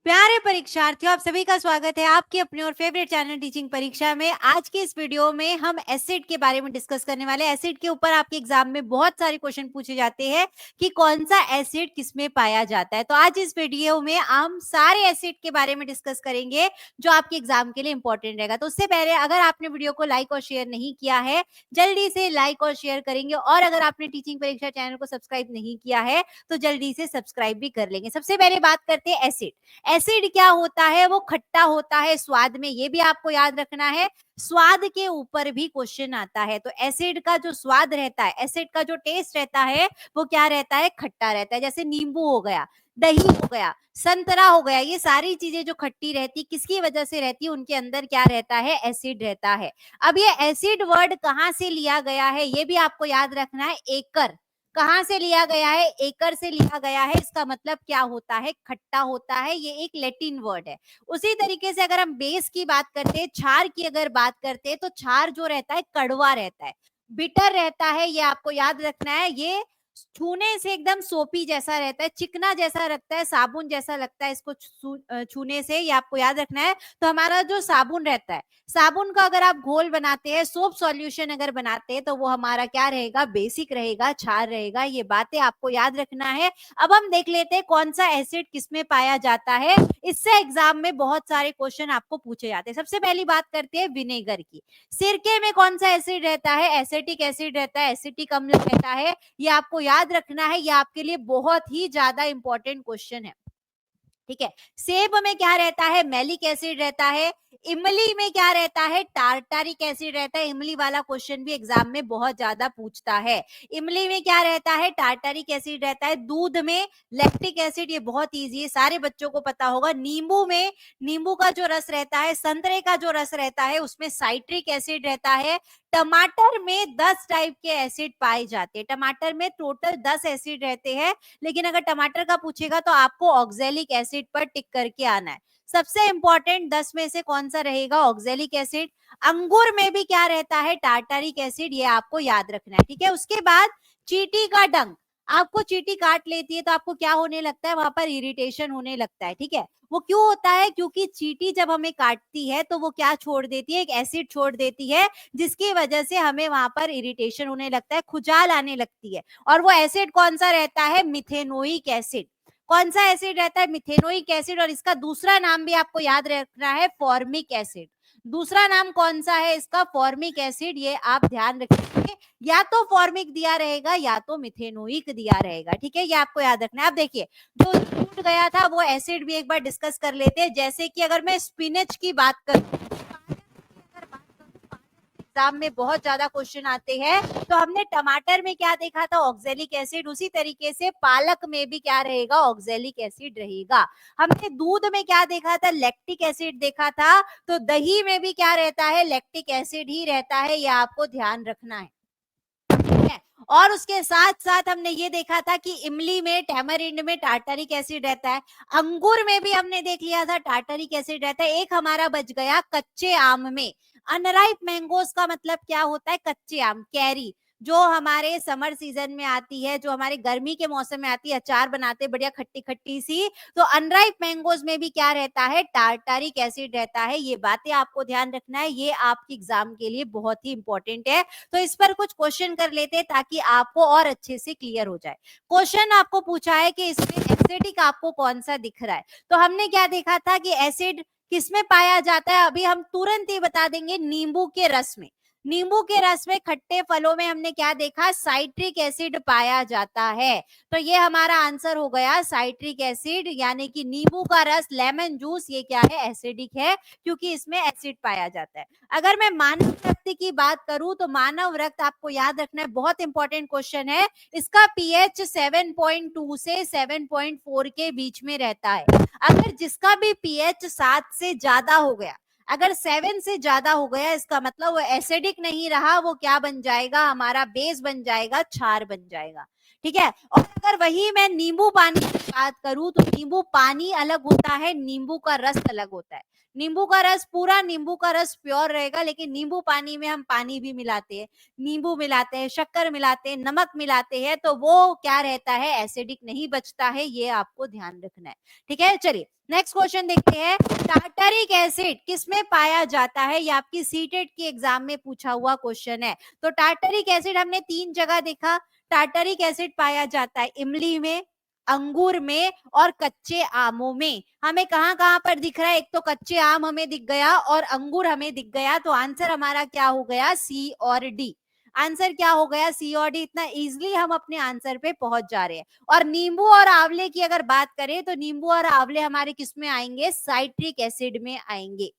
प्यारे परीक्षार्थियों, आप सभी का स्वागत है आपके अपने और फेवरेट चैनल टीचिंग परीक्षा में। आज के इस वीडियो में हम एसिड के बारे में डिस्कस करने वाले हैं। एसिड के ऊपर आपके एग्जाम में बहुत सारे क्वेश्चन पूछे जाते हैं कि कौन सा एसिड किसमें पाया जाता है। तो आज इस वीडियो में हम सारे एसिड के बारे में डिस्कस करेंगे जो आपके एग्जाम के लिए इंपॉर्टेंट रहेगा। तो उससे पहले अगर आपने वीडियो को लाइक और शेयर नहीं किया है, जल्दी से लाइक और शेयर करेंगे, और अगर आपने टीचिंग परीक्षा चैनल को सब्सक्राइब नहीं किया है तो जल्दी से सब्सक्राइब भी कर लेंगे। सबसे पहले बात करते हैं एसिड। एसिड क्या होता है? वो खट्टा होता है स्वाद में, ये भी आपको याद रखना है। स्वाद के ऊपर भी क्वेश्चन आता है। तो एसिड का जो स्वाद रहता है, एसिड का जो टेस्ट रहता है वो क्या रहता है? खट्टा रहता है। जैसे नींबू हो गया, दही हो गया, संतरा हो गया, ये सारी चीजें जो खट्टी रहती किसकी वजह से रहती है? उनके अंदर क्या रहता है? एसिड रहता है। अब ये एसिड वर्ड कहाँ से लिया गया है ये भी आपको याद रखना है। एकर कहाँ से लिया गया है? एकर से लिया गया है। इसका मतलब क्या होता है? खट्टा होता है। ये एक लैटिन वर्ड है। उसी तरीके से अगर हम बेस की बात करते हैं, क्षार की अगर बात करते हैं, तो क्षार जो रहता है कड़वा रहता है, बिटर रहता है। ये आपको याद रखना है। ये छूने से एकदम सोपी जैसा रहता है, चिकना जैसा लगता है, साबुन जैसा लगता है इसको छूने से। ये आपको याद रखना है। तो हमारा जो साबुन रहता है, साबुन का अगर आप घोल बनाते हैं, सोप सॉल्यूशन अगर बनाते हैं, तो वो हमारा क्या रहेगा? बेसिक रहेगा, क्षार रहेगा। ये बातें आपको याद रखना है। अब हम देख लेते हैं कौन सा एसिड किसमें पाया जाता है। इससे एग्जाम में बहुत सारे क्वेश्चन आपको पूछे जाते हैं। सबसे पहली बात करते हैं विनेगर की। सिरके में कौन सा एसिड रहता है? एसिटिक एसिड रहता है, एसिटिक अम्ल रहता है। ये आपको याद रखना है। ये आपके लिए बहुत ही ज्यादा इंपॉर्टेंट क्वेश्चन है। ठीक है। सेब में क्या रहता है? मैलिक एसिड रहता है। इमली में क्या रहता है? टार्टारिक एसिड रहता है। इमली वाला क्वेश्चन भी एग्जाम में बहुत ज्यादा पूछता है। इमली में क्या रहता है? टार्टारिक एसिड रहता है। दूध में लैक्टिक एसिड, ये बहुत इजी है, सारे बच्चों को पता होगा। नींबू में नींबू का जो रस रहता है, संतरे का जो रस रहता है, उसमें साइट्रिक एसिड रहता है। टमाटर में 10 टाइप के एसिड पाए जाते हैं। टमाटर में टोटल 10 एसिड रहते हैं, लेकिन अगर टमाटर का पूछेगा तो आपको ऑक्जेलिक एसिड पर टिक करके आना है। सबसे इंपॉर्टेंट 10 में से कौन सा रहेगा? Oxalic acid. अंगूर में भी क्या रहता है? Tartaric acid. ये आपको याद रखना है। ठीक है। उसके बाद चींटी का डंक। आपको चींटी काट लेती है तो आपको क्या होने लगता है? वहां पर इरिटेशन होने लगता है। ठीक है। वो क्यों होता है? क्योंकि चींटी जब हमें काटती है तो वो क्या छोड़ देती है? एक एसिड छोड़ देती है, जिसकी वजह से हमें वहां पर इरिटेशन होने लगता है, खुजाल आने लगती है। और वो एसिड कौन सा रहता है? Methanoic acid. कौन सा एसिड रहता है? Methanoic acid. और इसका दूसरा नाम भी आपको याद रखना है, फॉर्मिक एसिड। दूसरा नाम कौन सा है इसका? Formic acid. ये आप ध्यान रखिए, या तो फॉर्मिक दिया रहेगा या तो मिथेनोइक दिया रहेगा। ठीक है। ये आपको याद रखना है। अब देखिए, जो छूट गया था वो एसिड भी एक बार डिस्कस कर लेते हैं। जैसे कि अगर मैं स्पिनच की बात करूं, एग्जाम में बहुत ज्यादा क्वेश्चन आते हैं। तो हमने टमाटर में क्या देखा था? Oxalic acid. उसी तरीके से पालक में भी क्या रहेगा? ऑक्जेलिक एसिड रहेगा। हमने दूध में क्या देखा था? लैक्टिक एसिड देखा था। तो दही में भी क्या रहता है? लैक्टिक एसिड ही रहता है। ये आपको ध्यान रखना है। और उसके साथ साथ हमने ये देखा था कि इमली में, टैमरिंड में टार्टरिक एसिड रहता है। अंगूर में भी हमने देख लिया था टार्टरिक एसिड रहता है। एक हमारा बच गया कच्चे आम में। अनराइप मैंगोज का मतलब क्या होता है? कच्चे आम, कैरी, जो हमारे समर सीजन में आती है, जो हमारे गर्मी के मौसम में आती है, अचार बनाते बढ़िया खट्टी खट्टी सी। तो अनराइप मैंगोज में भी क्या रहता है? टार्टारिक एसिड रहता है। ये बातें आपको ध्यान रखना है, ये आपकी एग्जाम के लिए बहुत ही इंपॉर्टेंट है। तो इस पर कुछ क्वेश्चन कर लेते हैं ताकि आपको और अच्छे से क्लियर हो जाए। क्वेश्चन आपको पूछा है कि इसमें एसिडिक आपको कौन सा दिख रहा है। तो हमने क्या देखा था कि एसिड किसमें पाया जाता है? अभी हम तुरंत ही बता देंगे, नींबू के रस में। नींबू के रस में, खट्टे फलों में हमने क्या देखा? साइट्रिक एसिड पाया जाता है। तो ये हमारा आंसर हो गया, साइट्रिक एसिड। यानी कि नींबू का रस, लेमन जूस, ये क्या है? एसिडिक है, क्योंकि इसमें एसिड पाया जाता है। अगर मैं मानव रक्त की बात करूं तो मानव रक्त आपको याद रखना है, बहुत इंपॉर्टेंट क्वेश्चन है। इसका पीएच 7.2 से 7.4 के बीच में रहता है। अगर जिसका भी पीएच 7 से ज्यादा हो गया, अगर 7 से ज्यादा हो गया, इसका मतलब वो एसिडिक नहीं रहा, वो क्या बन जाएगा? हमारा बेस बन जाएगा, क्षार बन जाएगा। ठीक है। और अगर वही मैं नींबू पानी की बात करूं तो नींबू पानी अलग होता है, नींबू का रस अलग होता है। नींबू का रस, पूरा नींबू का रस प्योर रहेगा, लेकिन नींबू पानी में हम पानी भी मिलाते हैं, नींबू मिलाते हैं, शक्कर मिलाते हैं, नमक मिलाते हैं, तो वो क्या रहता है, एसिडिक नहीं बचता है। ये आपको ध्यान रखना है। ठीक है, चलिए नेक्स्ट क्वेश्चन देखते हैं। टार्टरिक एसिड किसमें पाया जाता है? ये आपकी सीटेट के एग्जाम में पूछा हुआ क्वेश्चन है। तो टार्टरिक एसिड हमने 3 जगह देखा। टार्टरिक एसिड पाया जाता है इमली में, अंगूर में और कच्चे आमों में। हमें कहां कहां पर दिख रहा है? एक तो कच्चे आम हमें दिख गया और अंगूर हमें दिख गया, तो आंसर हमारा क्या हो गया? सी और डी। आंसर क्या हो गया? सी और डी। इतना इजीली हम अपने आंसर पे पहुंच जा रहे हैं। और नींबू और आंवले की अगर बात करें तो नींबू और आंवले हमारे किस में आएंगे? साइट्रिक एसिड में आएंगे।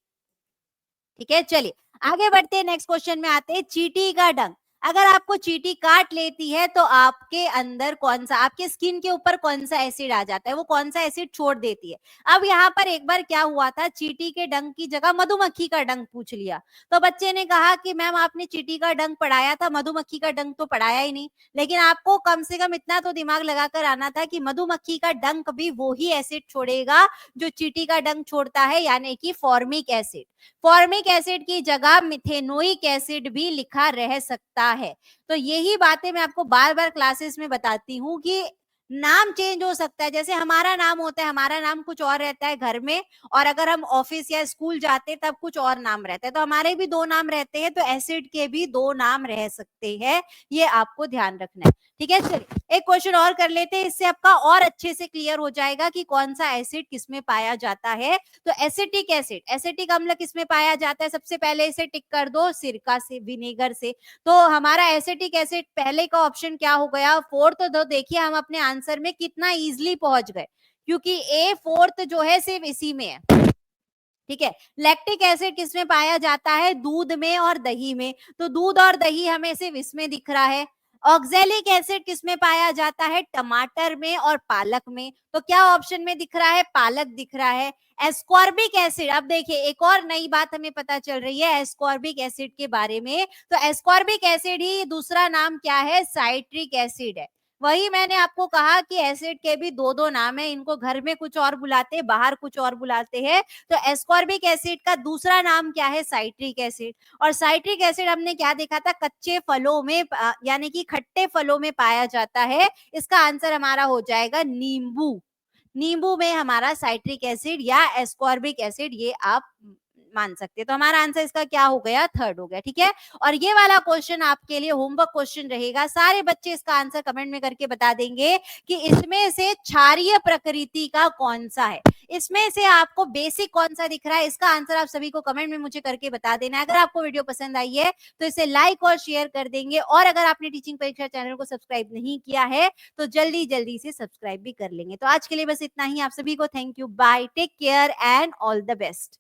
ठीक है, चलिए आगे बढ़ते हैं। नेक्स्ट क्वेश्चन में आते हैं। चींटी का डंक, अगर आपको चींटी काट लेती है तो आपके अंदर कौन सा, आपके स्किन के ऊपर कौन सा एसिड आ जाता है? वो कौन सा एसिड छोड़ देती है? अब यहाँ पर एक बार क्या हुआ था, चींटी के डंक की जगह मधुमक्खी का डंक पूछ लिया। तो बच्चे ने कहा कि मैम आपने चींटी का डंक पढ़ाया था, मधुमक्खी का डंक तो पढ़ाया ही नहीं। लेकिन आपको कम से कम इतना तो दिमाग लगाकर आना था कि मधुमक्खी का डंक भी वो ही एसिड छोड़ेगा जो चींटी का डंक छोड़ता है, यानी कि फॉर्मिक एसिड। फॉर्मिक एसिड की जगह मिथेनोइक एसिड भी लिखा रह सकता है। तो यही बातें मैं आपको बार बार क्लासेस में बताती हूँ कि नाम चेंज हो सकता है। जैसे हमारा नाम होता है, हमारा नाम कुछ और रहता है घर में, और अगर हम ऑफिस या स्कूल जाते हैं तब कुछ और नाम रहता है। तो हमारे भी 2 नाम रहते हैं, तो एसिड के भी 2 नाम रह सकते हैं। ये आपको ध्यान रखना है। ठीक है, चलिए एक क्वेश्चन और कर लेते हैं, इससे आपका और अच्छे से क्लियर हो जाएगा कि कौन सा एसिड किसमें पाया जाता है। तो एसिटिक एसिड, एसिटिक अम्ल किसमें पाया जाता है? सबसे पहले इसे टिक कर दो, सिरका से, विनेगर से। तो हमारा एसिटिक एसिड पहले का ऑप्शन क्या हो गया? फोर्थ। तो देखिए हम अपने आंसर में कितना इजीली पहुंच गए, क्योंकि ए फोर्थ जो है सिर्फ इसी में है। ठीक है। लैक्टिक एसिड किसमें पाया जाता है? दूध में और दही में। तो दूध और दही हमें सिर्फ इसमें दिख रहा है। ऑक्जेलिक एसिड किसमें पाया जाता है? टमाटर में और पालक में। तो क्या ऑप्शन में दिख रहा है? पालक दिख रहा है। एस्कॉर्बिक एसिड, अब देखिए एक और नई बात हमें पता चल रही है एस्कॉर्बिक एसिड के बारे में। तो एस्कॉर्बिक एसिड ही दूसरा नाम क्या है? साइट्रिक एसिड है। वही मैंने आपको कहा कि एसिड के भी 2 नाम है, इनको घर में कुछ और बुलाते हैं, बाहर कुछ और बुलाते हैं। तो एस्कॉर्बिक एसिड का दूसरा नाम क्या है? Citric acid. और साइट्रिक एसिड हमने क्या देखा था? कच्चे फलों में, यानी कि खट्टे फलों में पाया जाता है। इसका आंसर हमारा हो जाएगा नींबू। नींबू में हमारा साइट्रिक एसिड या एस्कॉर्बिक एसिड, ये आप मान सकते हैं। तो हमारा आंसर इसका क्या हो गया? थर्ड हो गया। ठीक है। और ये वाला क्वेश्चन आपके लिए होमवर्क क्वेश्चन रहेगा। सारे बच्चे इसका आंसर कमेंट में करके बता देंगे कि इसमें से क्षारीय प्रकृति का कौन सा है। इसमें से आपको बेसिक कौन सा दिख रहा है? इसका आंसर आप सभी को कमेंट में मुझे करके बता देना है। अगर आपको वीडियो पसंद आई है तो इसे लाइक और शेयर कर देंगे, और अगर आपने टीचिंग परीक्षा चैनल को सब्सक्राइब नहीं किया है तो जल्दी जल्दी से सब्सक्राइब भी कर लेंगे। तो आज के लिए बस इतना ही। आप सभी को thank you, bye, take care and all the best.